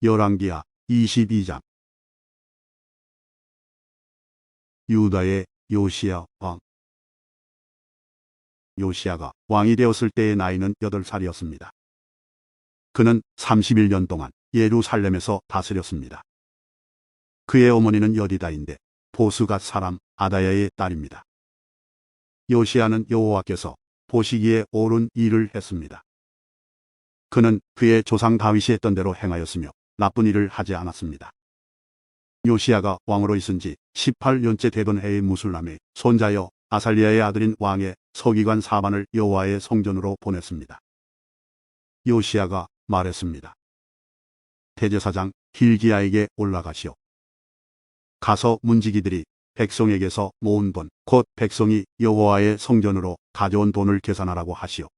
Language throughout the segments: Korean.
열왕기하 22장. 유다의 요시야 왕. 요시야가 왕이 되었을 때의 나이는 8살이었습니다. 그는 31년 동안 예루살렘에서 다스렸습니다. 그의 어머니는 여디다인데 보스갓 사람 아다야의 딸입니다. 요시야는 여호와께서 보시기에 옳은 일을 했습니다. 그는 그의 조상 다윗이 했던 대로 행하였으며 나쁜 일을 하지 않았습니다. 요시야가 왕으로 있은 지 18년째 되던 해의 무술람의 손자여 아살리야의 아들인 왕의 서기관 사반을 여호와의 성전으로 보냈습니다. 요시야가 말했습니다. 대제사장 hil기야에게 올라가시오. 가서 문지기들이 백성에게서 모은 돈, 곧 백성이 여호와의 성전으로 가져온 돈을 계산하라고 하시오.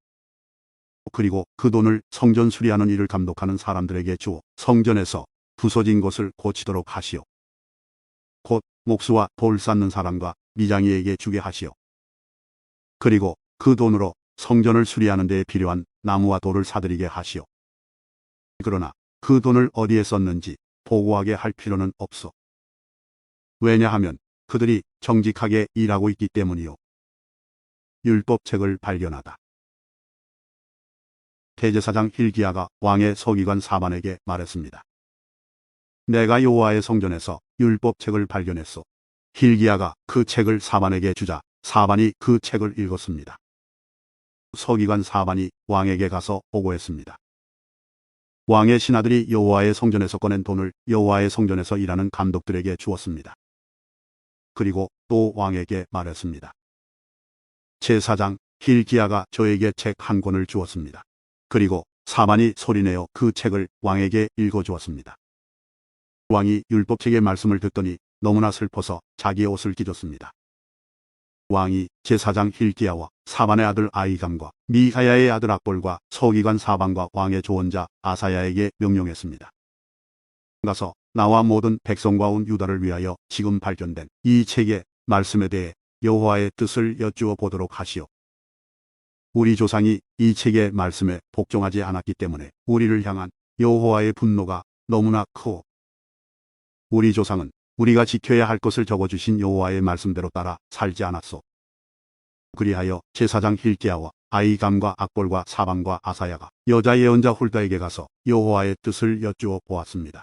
그리고 그 돈을 성전 수리하는 일을 감독하는 사람들에게 주어 성전에서 부서진 것을 고치도록 하시오. 곧 목수와 돌 쌓는 사람과 미장이에게 주게 하시오. 그리고 그 돈으로 성전을 수리하는 데에 필요한 나무와 돌을 사들이게 하시오. 그러나 그 돈을 어디에 썼는지 보고하게 할 필요는 없어. 왜냐하면 그들이 정직하게 일하고 있기 때문이요. 율법책을 발견하다. 대제사장 hil기야가 왕의 서기관 사반에게 말했습니다. 내가 여호와의 성전에서 율법책을 발견했소. hil기야가 그 책을 사반에게 주자 사반이 그 책을 읽었습니다. 서기관 사반이 왕에게 가서 보고했습니다. 왕의 신하들이 여호와의 성전에서 꺼낸 돈을 여호와의 성전에서 일하는 감독들에게 주었습니다. 그리고 또 왕에게 말했습니다. 제사장 hil기야가 저에게 책 한 권을 주었습니다. 그리고 사반이 소리내어 그 책을 왕에게 읽어주었습니다. 왕이 율법책의 말씀을 듣더니 너무나 슬퍼서 자기의 옷을 찢었습니다. 왕이 제사장 hil기야와 사반의 아들 아히감과 미가야의 아들 악볼과 서기관 사반과 왕의 조언자 아사야에게 명령했습니다. 가서 나와 모든 백성과 온 유다를 위하여 지금 발견된 이 책의 말씀에 대해 여호와의 뜻을 여쭈어 보도록 하시오. 우리 조상이 이 책의 말씀에 복종하지 않았기 때문에 우리를 향한 여호와의 분노가 너무나 크오. 우리 조상은 우리가 지켜야 할 것을 적어주신 여호와의 말씀대로 따라 살지 않았소. 그리하여 제사장 hil기야와 아히감과 악볼과 사반과 아사야가 여자 예언자 훌다에게 가서 여호와의 뜻을 여쭈어 보았습니다.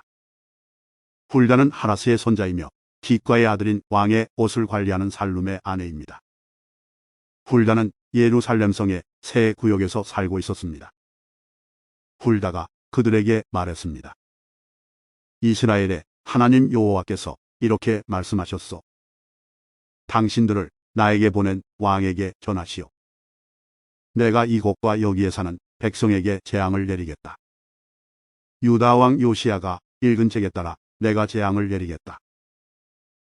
훌다는 하라스의 손자이며 깃과의 아들인 왕의 옷을 관리하는 살룸의 아내입니다. 훌다는 예루살렘 성의 새 구역에서 살고 있었습니다. 훌다가 그들에게 말했습니다. 이스라엘의 하나님 여호와께서 이렇게 말씀하셨소. 당신들을 나에게 보낸 왕에게 전하시오. 내가 이곳과 여기에 사는 백성에게 재앙을 내리겠다. 유다 왕 요시야가 읽은 책에 따라 내가 재앙을 내리겠다.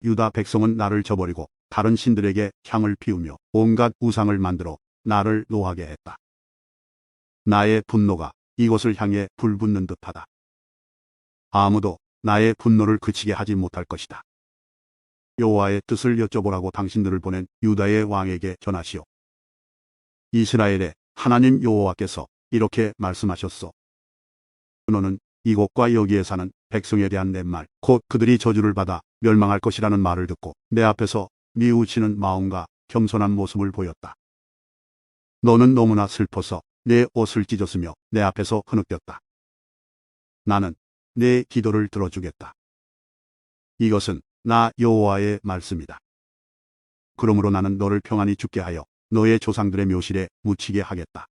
유다 백성은 나를 저버리고 다른 신들에게 향을 피우며 온갖 우상을 만들어 나를 노하게 했다. 나의 분노가 이곳을 향해 불붙는 듯하다. 아무도 나의 분노를 그치게 하지 못할 것이다. 여호와의 뜻을 여쭤보라고 당신들을 보낸 유다의 왕에게 전하시오. 이스라엘의 하나님 여호와께서 이렇게 말씀하셨소. 너는 이곳과 여기에 사는 백성에 대한 내 말, 곧 그들이 저주를 받아 멸망할 것이라는 말을 듣고 내 앞에서 뉘우치는 마음과 겸손한 모습을 보였다. 너는 너무나 슬퍼서 내 옷을 찢었으며 내 앞에서 흐느꼈다. 나는 내 기도를 들어주겠다. 이것은 나 여호와의 말씀이다. 그러므로 나는 너를 평안히 죽게 하여 너의 조상들의 묘실에 묻히게 하겠다.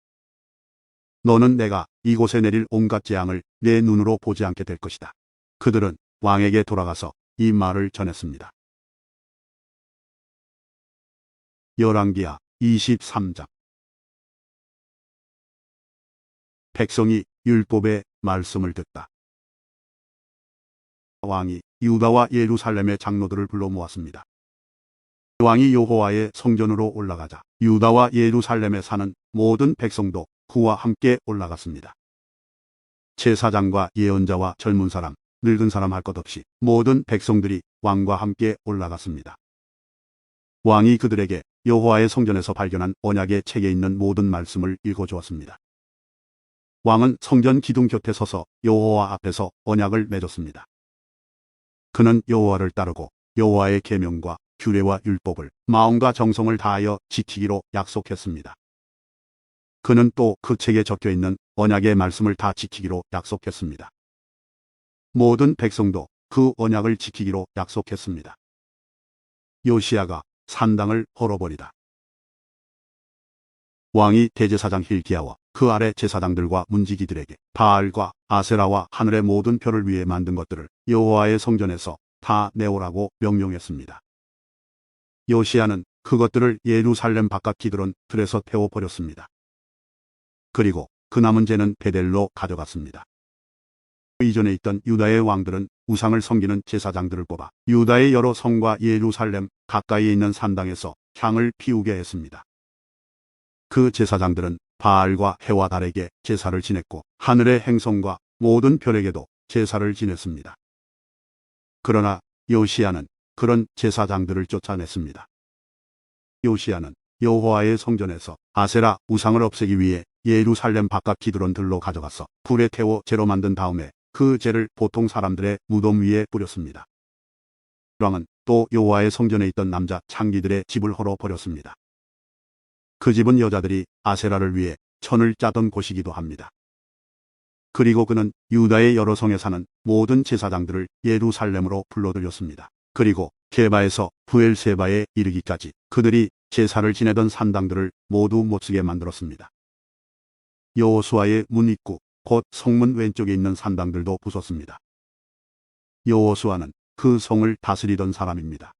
너는 내가 이곳에 내릴 온갖 재앙을 내 눈으로 보지 않게 될 것이다. 그들은 왕에게 돌아가서 이 말을 전했습니다. 열왕기하 23장. 백성이 율법의 말씀을 듣다. 왕이 유다와 예루살렘의 장로들을 불러 모았습니다. 왕이 여호와의 성전으로 올라가자 유다와 예루살렘에 사는 모든 백성도 그와 함께 올라갔습니다. 제사장과 예언자와 젊은 사람, 늙은 사람 할 것 없이 모든 백성들이 왕과 함께 올라갔습니다. 왕이 그들에게 여호와의 성전에서 발견한 언약의 책에 있는 모든 말씀을 읽어주었습니다. 왕은 성전 기둥 곁에 서서 여호와 앞에서 언약을 맺었습니다. 그는 여호와를 따르고 여호와의 계명과 규례와 율법을 마음과 정성을 다하여 지키기로 약속했습니다. 그는 또 그 책에 적혀 있는 언약의 말씀을 다 지키기로 약속했습니다. 모든 백성도 그 언약을 지키기로 약속했습니다. 요시야가 산당을 헐어버리다. 왕이 대제사장 hilki야와 그 아래 제사장들과 문지기들에게 바알과 아세라와 하늘의 모든 별을 위해 만든 것들을 여호와의 성전에서 다 내오라고 명령했습니다. 요시야는 그것들을 예루살렘 바깥 기드론 들에서 태워버렸습니다. 그리고 그 남은 재는 베델로 가져갔습니다. 이전에 있던 유다의 왕들은 우상을 섬기는 제사장들을 뽑아 유다의 여러 성과 예루살렘 가까이에 있는 산당에서 향을 피우게 했습니다. 그 제사장들은 바알과 해와 달에게 제사를 지냈고 하늘의 행성과 모든 별에게도 제사를 지냈습니다. 그러나 요시야는 그런 제사장들을 쫓아냈습니다. 요시야는 여호와의 성전에서 아세라 우상을 없애기 위해 예루살렘 바깥 기드론들로 가져가서 불에 태워 재로 만든 다음에 그 재를 보통 사람들의 무덤 위에 뿌렸습니다. 왕은 또 여호와의 성전에 있던 남자 창기들의 집을 헐어버렸습니다. 그 집은 여자들이 아세라를 위해 천을 짜던 곳이기도 합니다. 그리고 그는 유다의 여러 성에 사는 모든 제사장들을 예루살렘으로 불러들였습니다. 그리고 게바에서 부엘세바에 이르기까지 그들이 제사를 지내던 산당들을 모두 못쓰게 만들었습니다. 여호수아의 문 입구 곧 성문 왼쪽에 있는 산당들도 부쉈습니다. 여호수아는 그 성을 다스리던 사람입니다.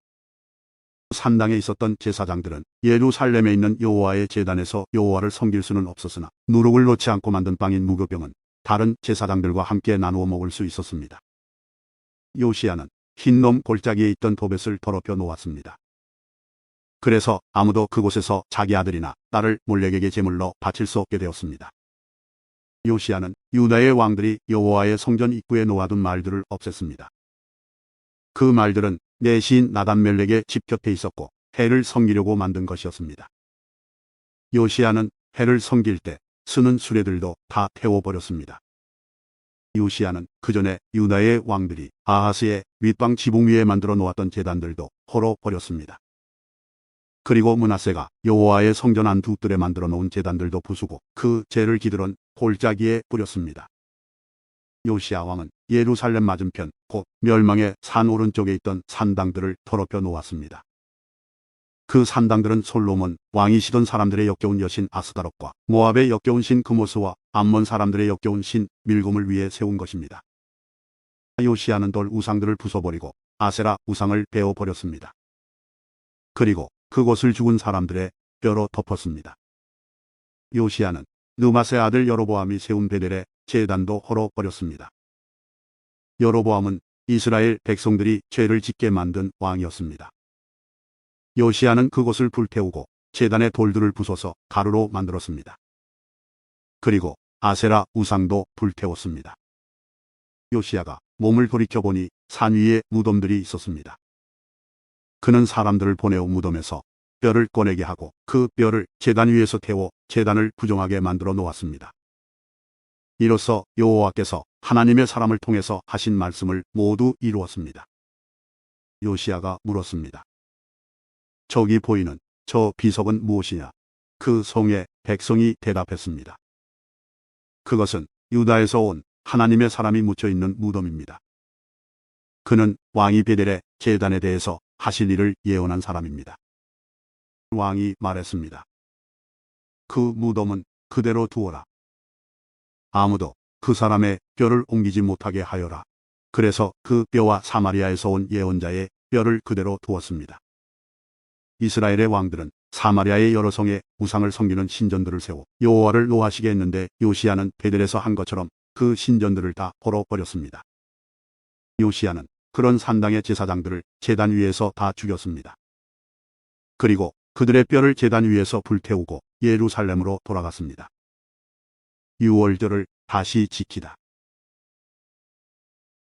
산당에 있었던 제사장들은 예루살렘에 있는 여호와의 제단에서 여호와를 섬길 수는 없었으나 누룩을 놓지 않고 만든 빵인 무교병은 다른 제사장들과 함께 나누어 먹을 수 있었습니다. 요시야는 흰놈 골짜기에 있던 도벳을 더럽혀 놓았습니다. 그래서 아무도 그곳에서 자기 아들이나 딸을 몰렉에게 제물로 바칠 수 없게 되었습니다. 요시야는 유다의 왕들이 여호와의 성전 입구에 놓아둔 말들을 없앴습니다. 그 말들은 내 시인 나단멜렉의 집 곁에 있었고 해를 섬기려고 만든 것이었습니다. 요시야는 해를 섬길 때 쓰는 수레들도 다 태워버렸습니다. 요시야는 그 전에 유다의 왕들이 아하스의 윗방 지붕 위에 만들어 놓았던 제단들도 헐어버렸습니다. 그리고 므낫세가 여호와의 성전 안 두 뜰에 만들어 놓은 제단들도 부수고 그 재를 기드론 골짜기에 뿌렸습니다. 요시야 왕은 예루살렘 맞은편 곧 멸망의 산 오른쪽에 있던 산당들을 더럽혀 놓았습니다. 그 산당들은 솔로몬 왕이 시돈 사람들의 역겨운 여신 아스다롯과 모압의 역겨운 신 그모스와 암몬 사람들의 역겨운 신 밀곰을 위해 세운 것입니다. 요시야는 돌 우상들을 부숴버리고 아세라 우상을 베어버렸습니다. 그리고 그곳을 죽은 사람들의 뼈로 덮었습니다. 요시야는 느맛의 아들 여로보암이 세운 베델의 제단도 헐어버렸습니다. 여로보암은 이스라엘 백성들이 죄를 짓게 만든 왕이었습니다. 요시야는 그곳을 불태우고 제단의 돌들을 부숴서 가루로 만들었습니다. 그리고 아세라 우상도 불태웠습니다. 요시야가 몸을 돌이켜보니 산 위에 무덤들이 있었습니다. 그는 사람들을 보내어 무덤에서 뼈를 꺼내게 하고 그 뼈를 제단 위에서 태워 제단을 부정하게 만들어 놓았습니다. 이로써 여호와께서 하나님의 사람을 통해서 하신 말씀을 모두 이루었습니다. 요시야가 물었습니다. 저기 보이는 저 비석은 무엇이냐? 그 성의 백성이 대답했습니다. 그것은 유다에서 온 하나님의 사람이 묻혀 있는 무덤입니다. 그는 왕이 베델의 제단에 대해서 하실 일을 예언한 사람입니다. 왕이 말했습니다. 그 무덤은 그대로 두어라. 아무도 그 사람의 뼈를 옮기지 못하게 하여라. 그래서 그 뼈와 사마리아에서 온 예언자의 뼈를 그대로 두었습니다. 이스라엘의 왕들은 사마리아의 여러 성에 우상을 섬기는 신전들을 세워 여호와를 노하시게 했는데 요시야는 베델에서 한 것처럼 그 신전들을 다 헐어버렸습니다. 요시야는 그런 산당의 제사장들을 제단 위에서 다 죽였습니다. 그리고 그들의 뼈를 제단 위에서 불태우고 예루살렘으로 돌아갔습니다. 유월절을 다시 지키다.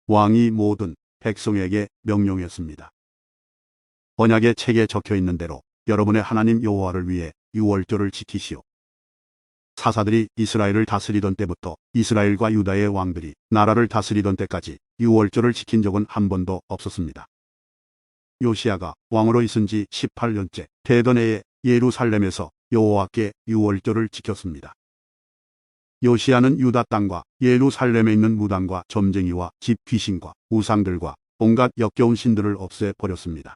왕이 모든 백성에게 명령했습니다. 언약의 책에 적혀 있는 대로 여러분의 하나님 여호와를 위해 유월절을 지키시오. 사사들이 이스라엘을 다스리던 때부터 이스라엘과 유다의 왕들이 나라를 다스리던 때까지 유월절을 지킨 적은 한 번도 없었습니다. 요시야가 왕으로 있은 지 18년째 되던 해에 예루살렘에서 여호와께 유월절을 지켰습니다. 요시야는 유다 땅과 예루살렘에 있는 무당과 점쟁이와 집 귀신과 우상들과 온갖 역겨운 신들을 없애버렸습니다.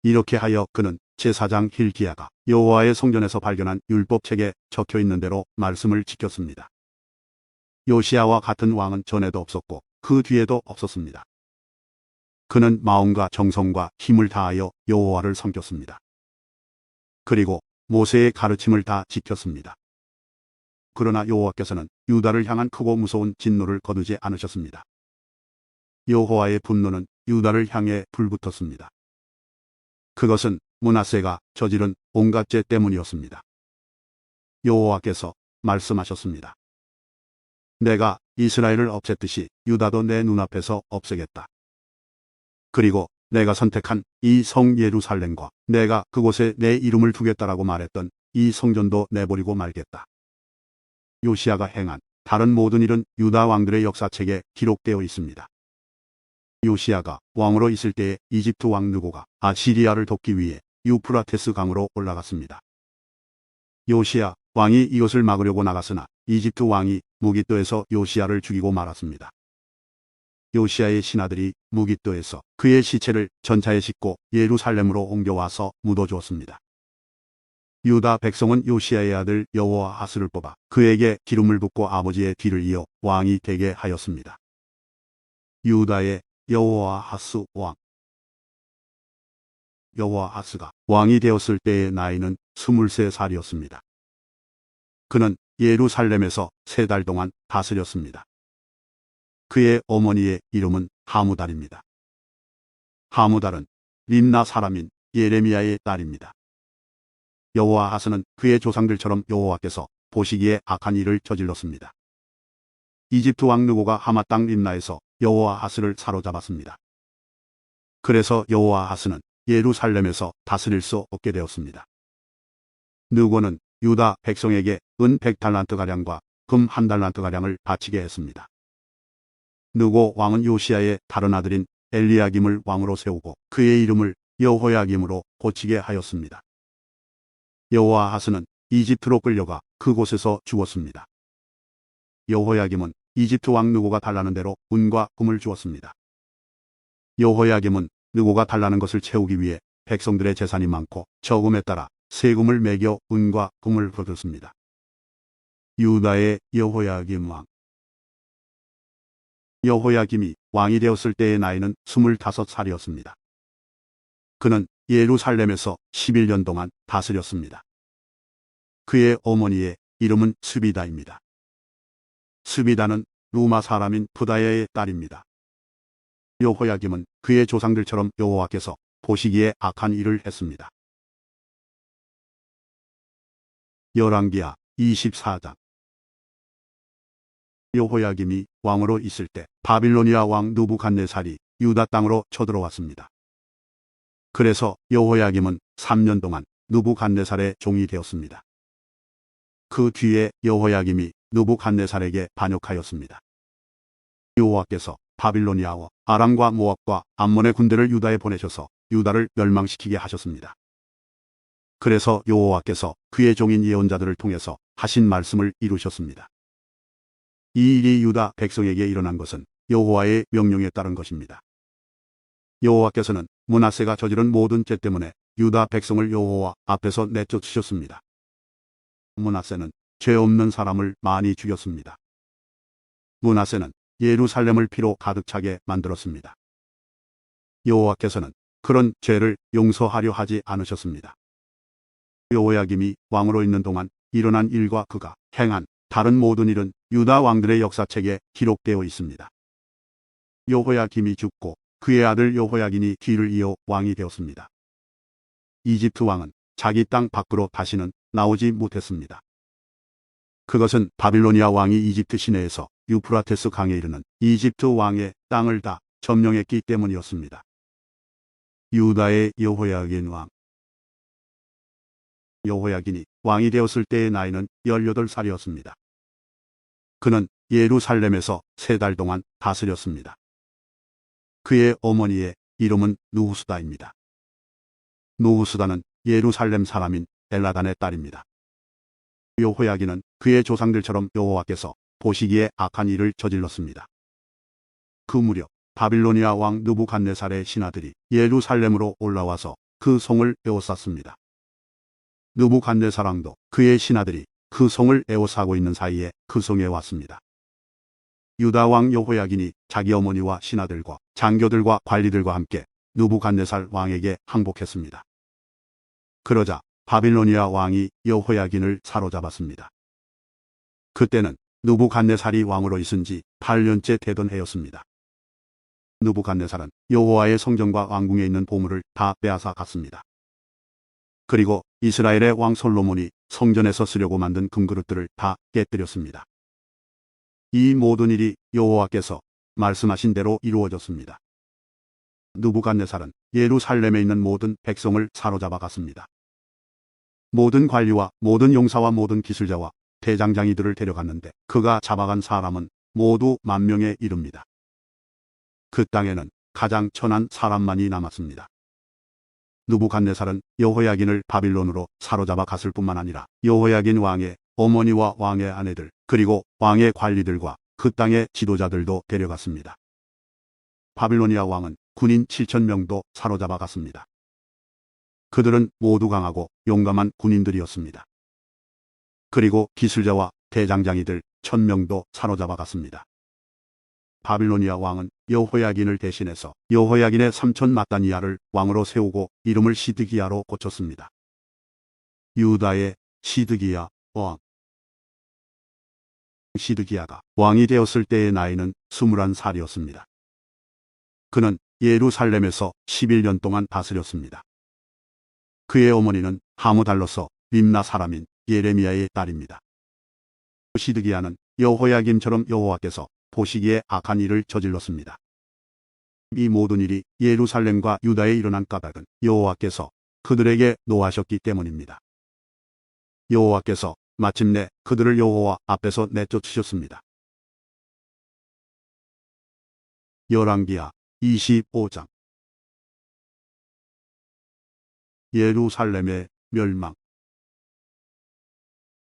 이렇게 하여 그는 제사장 hilki야가 여호와의 성전에서 발견한 율법책에 적혀있는 대로 말씀을 지켰습니다. 요시야와 같은 왕은 전에도 없었고 그 뒤에도 없었습니다. 그는 마음과 정성과 힘을 다하여 여호와를 섬겼습니다. 그리고 모세의 가르침을 다 지켰습니다. 그러나 여호와께서는 유다를 향한 크고 무서운 진노를 거두지 않으셨습니다. 여호와의 분노는 유다를 향해 불붙었습니다. 그것은 므낫세가 저지른 온갖 죄 때문이었습니다. 여호와께서 말씀하셨습니다. 내가 이스라엘을 없앴듯이 유다도 내 눈앞에서 없애겠다. 그리고 내가 선택한 이 성 예루살렘과 내가 그곳에 내 이름을 두겠다라고 말했던 이 성전도 내버리고 말겠다. 요시야가 행한 다른 모든 일은 유다 왕들의 역사책에 기록되어 있습니다. 요시야가 왕으로 있을 때에 이집트 왕 느고가 아시리아를 돕기 위해 유프라테스 강으로 올라갔습니다. 요시야 왕이 이것을 막으려고 나갔으나 이집트 왕이 무깃도에서 요시야를 죽이고 말았습니다. 요시야의 신하들이 무깃도에서 그의 시체를 전차에 싣고 예루살렘으로 옮겨와서 묻어주었습니다. 유다 백성은 요시야의 아들 여호아하스를 뽑아 그에게 기름을 붓고 아버지의 뒤를 이어 왕이 되게 하였습니다. 유다의 여호아하스 왕. 여호아하스가 왕이 되었을 때의 나이는 23살이었습니다. 그는 예루살렘에서 3달 동안 다스렸습니다. 그의 어머니의 이름은 하무달입니다. 하무달은 림나 사람인 예레미야의 딸입니다. 여호아하스는 그의 조상들처럼 여호와께서 보시기에 악한 일을 저질렀습니다. 이집트 왕 느고가 하마 땅 림나에서 여호아하스를 사로잡았습니다. 그래서 여호아하스는 예루살렘에서 다스릴 수 없게 되었습니다. 느고는 유다 백성에게 은 100달란트가량과 금 1달란트가량을 바치게 했습니다. 느고 왕은 요시야의 다른 아들인 엘리야김을 왕으로 세우고 그의 이름을 여호야김으로 고치게 하였습니다. 여호아하스는 이집트로 끌려가 그곳에서 죽었습니다. 여호야김은 이집트 왕 느고가 달라는 대로 은과 금을 주었습니다. 여호야김은 느고가 달라는 것을 채우기 위해 백성들의 재산이 많고 적음에 따라 세금을 매겨 은과 금을 거뒀습니다. 유다의 여호야김 왕. 여호야김이 왕이 되었을 때의 나이는 25살이었습니다. 그는 예루살렘에서 11년 동안 다스렸습니다. 그의 어머니의 이름은 스비다입니다. 스비다는 루마 사람인 부다야의 딸입니다. 여호야김은 그의 조상들처럼 여호와께서 보시기에 악한 일을 했습니다. 열왕기하 24장. 여호야김이 왕으로 있을 때 바빌로니아 왕 느부갓네살이 유다 땅으로 쳐들어왔습니다. 그래서 여호야김은 3년 동안 느부갓네살의 종이 되었습니다. 그 뒤에 여호야김이 느부갓네살에게 반역하였습니다. 여호와께서 바빌로니아와 아람과 모압과 암몬의 군대를 유다에 보내셔서 유다를 멸망시키게 하셨습니다. 그래서 여호와께서 그의 종인 예언자들을 통해서 하신 말씀을 이루셨습니다. 이 일이 유다 백성에게 일어난 것은 여호와의 명령에 따른 것입니다. 여호와께서는 므낫세가 저지른 모든 죄 때문에 유다 백성을 여호와 앞에서 내쫓으셨습니다. 므낫세는 죄 없는 사람을 많이 죽였습니다. 므낫세는 예루살렘을 피로 가득 차게 만들었습니다. 여호와께서는 그런 죄를 용서하려 하지 않으셨습니다. 여호야김이 왕으로 있는 동안 일어난 일과 그가 행한 다른 모든 일은 유다 왕들의 역사책에 기록되어 있습니다. 여호야김이 죽고 그의 아들 여호야긴이 뒤를 이어 왕이 되었습니다. 이집트 왕은 자기 땅 밖으로 다시는 나오지 못했습니다. 그것은 바빌로니아 왕이 이집트 시내에서 유프라테스 강에 이르는 이집트 왕의 땅을 다 점령했기 때문이었습니다. 유다의 여호야긴 왕. 여호야긴이 왕이 되었을 때의 나이는 18살이었습니다. 그는 예루살렘에서 3달 동안 다스렸습니다. 그의 어머니의 이름은 누후스다입니다. 누후스다는 예루살렘 사람인 엘라단의 딸입니다. 여호야긴은 그의 조상들처럼 여호와께서 보시기에 악한 일을 저질렀습니다. 그 무렵 바빌로니아 왕 느부갓네살의 신하들이 예루살렘으로 올라와서 그 성을 에워쌌습니다. 느부갓네살 왕도 그의 신하들이 그 성을 에워싸고 있는 사이에 그 성에 왔습니다. 유다 왕 여호야긴이 자기 어머니와 신하들과 장교들과 관리들과 함께 느부갓네살 왕에게 항복했습니다. 그러자 바빌로니아 왕이 여호야긴을 사로잡았습니다. 그때는 느부갓네살이 왕으로 있은 지 8년째 되던 해였습니다. 느부갓네살은 여호와의 성전과 왕궁에 있는 보물을 다 빼앗아 갔습니다. 그리고 이스라엘의 왕 솔로몬이 성전에서 쓰려고 만든 금그릇들을 다 깨뜨렸습니다. 이 모든 일이 여호와께서 말씀하신 대로 이루어졌습니다. 느부갓네살은 예루살렘에 있는 모든 백성을 사로잡아 갔습니다. 모든 관리와 모든 용사와 모든 기술자와 대장장이들을 데려갔는데 그가 잡아간 사람은 모두 10,000명에 이릅니다. 그 땅에는 가장 천한 사람만이 남았습니다. 느부갓네살은 여호야긴을 바빌론으로 사로잡아 갔을 뿐만 아니라 여호야긴 왕의 어머니와 왕의 아내들 그리고 왕의 관리들과 그 땅의 지도자들도 데려갔습니다. 바빌로니아 왕은 군인 7,000명도 사로잡아 갔습니다. 그들은 모두 강하고 용감한 군인들이었습니다. 그리고 기술자와 대장장이들 1,000명도 사로잡아 갔습니다. 바빌로니아 왕은 여호야긴을 대신해서 여호야긴의 삼촌 마따니아를 왕으로 세우고 이름을 시드기야로 고쳤습니다. 유다의 시드기야 왕. 시드기야가 왕이 되었을 때의 나이는 21살이었습니다. 그는 예루살렘에서 11년 동안 다스렸습니다. 그의 어머니는 하무달로서 림나 사람인 예레미야의 딸입니다. 시드기야는 여호야김처럼 여호와께서 보시기에 악한 일을 저질렀습니다. 이 모든 일이 예루살렘과 유다에 일어난 까닭은 여호와께서 그들에게 노하셨기 때문입니다. 여호와께서 마침내 그들을 여호와 앞에서 내쫓으셨습니다. 열왕기하 25장. 예루살렘의 멸망.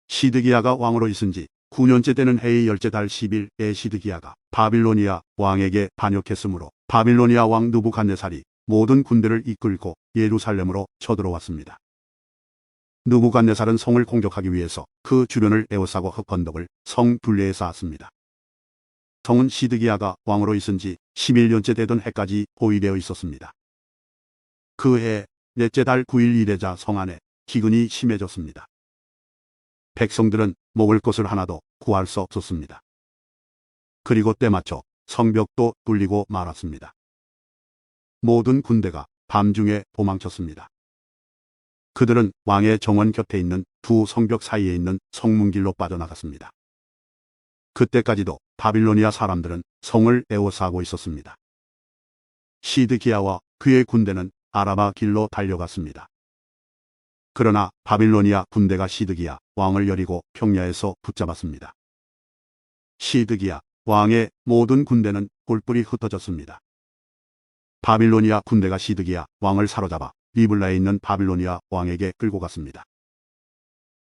시드기야가 왕으로 있은 지 9년째 되는 해의 10째 달 10일에 시드기야가 바빌로니아 왕에게 반역했으므로 바빌로니아 왕 느부갓네살이 모든 군대를 이끌고 예루살렘으로 쳐들어왔습니다. 느부갓네살은 성을 공격하기 위해서 그 주변을 에워싸고 흙언덕을 성 둘레에 쌓았습니다. 성은 시드기야가 왕으로 있은 지 11년째 되던 해까지 보위되어 있었습니다. 그 해 넷째 달 9일 이래자 성 안에 기근이 심해졌습니다. 백성들은 먹을 것을 하나도 구할 수 없었습니다. 그리고 때맞춰 성벽도 뚫리고 말았습니다. 모든 군대가 밤중에 도망쳤습니다. 그들은 왕의 정원 곁에 있는 두 성벽 사이에 있는 성문길로 빠져나갔습니다. 그때까지도 바빌로니아 사람들은 성을 에워싸고 있었습니다. 시드기야와 그의 군대는 아라바 길로 달려갔습니다. 그러나 바빌로니아 군대가 시드기야 왕을 여리고 평야에서 붙잡았습니다. 시드기야 왕의 모든 군대는 뿔뿔이 흩어졌습니다. 바빌로니아 군대가 시드기야 왕을 사로잡아 리블라에 있는 바빌로니아 왕에게 끌고 갔습니다.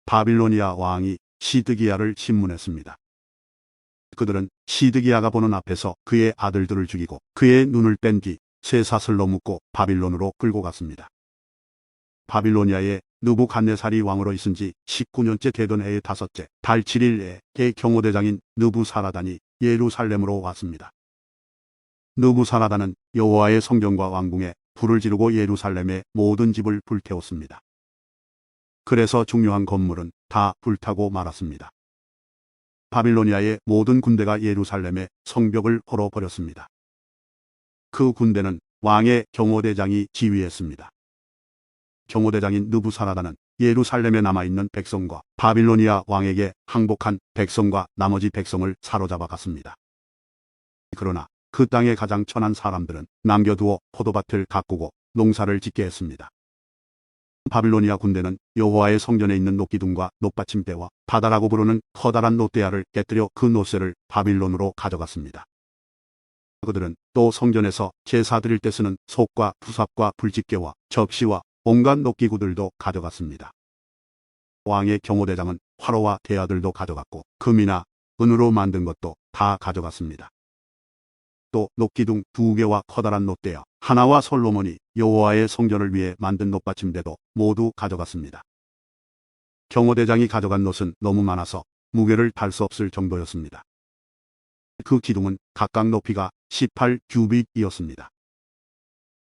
바빌로니아 왕이 시드기야를 신문했습니다. 그들은 시드기야가 보는 앞에서 그의 아들들을 죽이고 그의 눈을 뺀 뒤 쇠사슬로 묶고 바빌론으로 끌고 갔습니다. 바빌로니아의 느부갓네살이 왕으로 있은 지 19년째 되던 해의 5째 달 7일에 의 경호대장인 느부사라단이 예루살렘으로 왔습니다. 느부사라단은 여호와의 성전과 왕궁에 불을 지르고 예루살렘의 모든 집을 불태웠습니다. 그래서 중요한 건물은 다 불타고 말았습니다. 바빌로니아의 모든 군대가 예루살렘의 성벽을 헐어버렸습니다. 그 군대는 왕의 경호대장이 지휘했습니다. 경호대장인 느부사라단은 예루살렘에 남아있는 백성과 바빌로니아 왕에게 항복한 백성과 나머지 백성을 사로잡아 갔습니다. 그러나 그 땅의 가장 천한 사람들은 남겨두어 포도밭을 가꾸고 농사를 짓게 했습니다. 바빌로니아 군대는 여호와의 성전에 있는 놋기둥과 놋받침대와 바다라고 부르는 커다란 놋대야를 깨뜨려 그 놋새를 바빌론으로 가져갔습니다. 그들은 또 성전에서 제사 드릴 때 쓰는 솥과 부삽과 불집게와 접시와 온갖 놋기구들도 가져갔습니다. 왕의 경호대장은 화로와 대야들도 가져갔고 금이나 은으로 만든 것도 다 가져갔습니다. 또 놋기둥 2개와 커다란 놋대야 하나와 솔로몬이 여호와의 성전을 위해 만든 놋받침대도 모두 가져갔습니다. 경호대장이 가져간 놋은 너무 많아서 무게를 달 수 없을 정도였습니다. 그 기둥은 각각 높이가 18규빗이었습니다.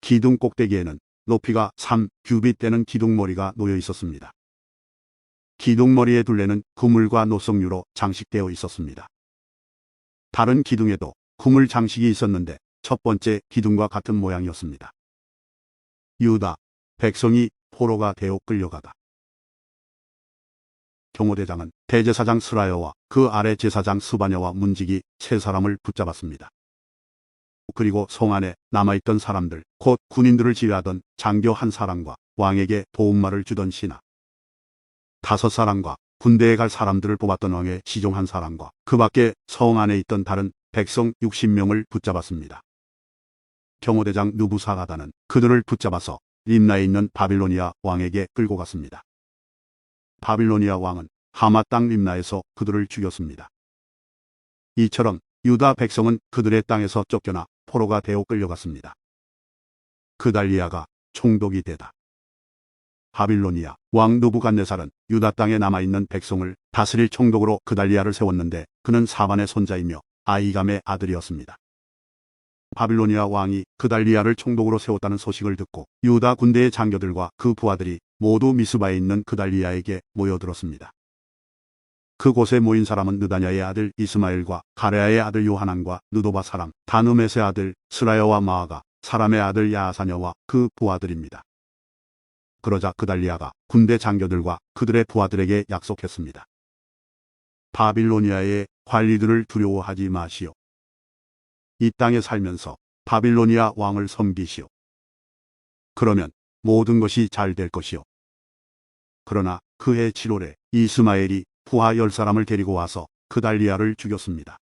기둥 꼭대기에는 높이가 3규빗 되는 기둥머리가 놓여 있었습니다. 기둥머리의 둘레는 그물과 노석류로 장식되어 있었습니다. 다른 기둥에도 그물 장식이 있었는데 첫 번째 기둥과 같은 모양이었습니다. 유다 백성이 포로가 되어 끌려가다. 경호대장은 대제사장 스라야와 그 아래 제사장 스바냐와 문지기 세 사람을 붙잡았습니다. 그리고 성 안에 남아있던 사람들, 곧 군인들을 지휘하던 장교 한 사람과 왕에게 도움말을 주던 신하 5사람과 군대에 갈 사람들을 뽑았던 왕의 시종 한 사람과 그 밖에 성 안에 있던 다른 백성 60명을 붙잡았습니다. 경호대장 느부사라다는 그들을 붙잡아서 림나에 있는 바빌로니아 왕에게 끌고 갔습니다. 바빌로니아 왕은 하마 땅 림나에서 그들을 죽였습니다. 이처럼 유다 백성은 그들의 땅에서 쫓겨나 포로가 되어 끌려갔습니다. 그달리아가 총독이 되다. 바빌로니아 왕 느부갓네살은 유다 땅에 남아있는 백성을 다스릴 총독으로 그달리아를 세웠는데 그는 사반의 손자이며 아이감의 아들이었습니다. 바빌로니아 왕이 그달리아를 총독으로 세웠다는 소식을 듣고 유다 군대의 장교들과 그 부하들이 모두 미스바에 있는 그달리아에게 모여들었습니다. 그곳에 모인 사람은 느다냐의 아들 이스마엘과 가레아의 아들 요하난과 느도바 사람 다누메스의 아들 스라야와 마아가 사람의 아들 야사냐와 그 부하들입니다. 그러자 그달리아가 군대 장교들과 그들의 부하들에게 약속했습니다. 바빌로니아의 관리들을 두려워하지 마시오. 이 땅에 살면서 바빌로니아 왕을 섬기시오. 그러면 모든 것이 잘 될 것이오. 그러나 그해 7월에 이스마엘이 부하 10사람을 데리고 와서 그달리아를 죽였습니다.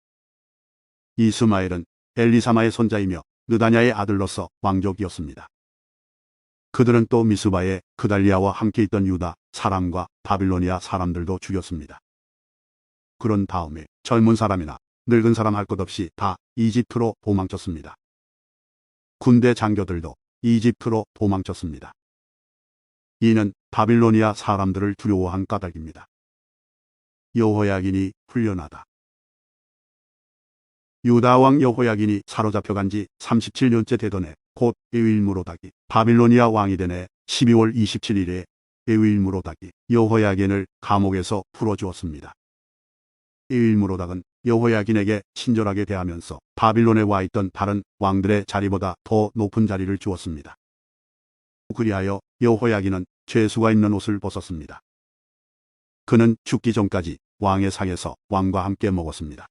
이스마엘은 엘리사마의 손자이며 느다냐의 아들로서 왕족이었습니다. 그들은 또 미스바에 그달리아와 함께 있던 유다 사람과 바빌로니아 사람들도 죽였습니다. 그런 다음에 젊은 사람이나 늙은 사람 할 것 없이 다 이집트로 도망쳤습니다. 군대 장교들도 이집트로 도망쳤습니다. 이는 바빌로니아 사람들을 두려워한 까닭입니다. 여호야긴이 풀려나다. 유다 왕 여호야긴이 사로잡혀간 지 37년째 되던 해 곧 에윌무로닥이 바빌로니아 왕이 된 해 12월 27일에 에윌무로닥이 여호야긴을 감옥에서 풀어주었습니다. 에윌무로닥은 여호야긴에게 친절하게 대하면서 바빌론에 와 있던 다른 왕들의 자리보다 더 높은 자리를 주었습니다. 그리하여 여호야긴은 죄수가 입는 옷을 벗었습니다. 그는 죽기 전까지 왕의 상에서 왕과 함께 먹었습니다.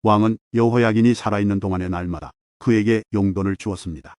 왕은 여호야긴이 살아있는 동안의 날마다 그에게 용돈을 주었습니다.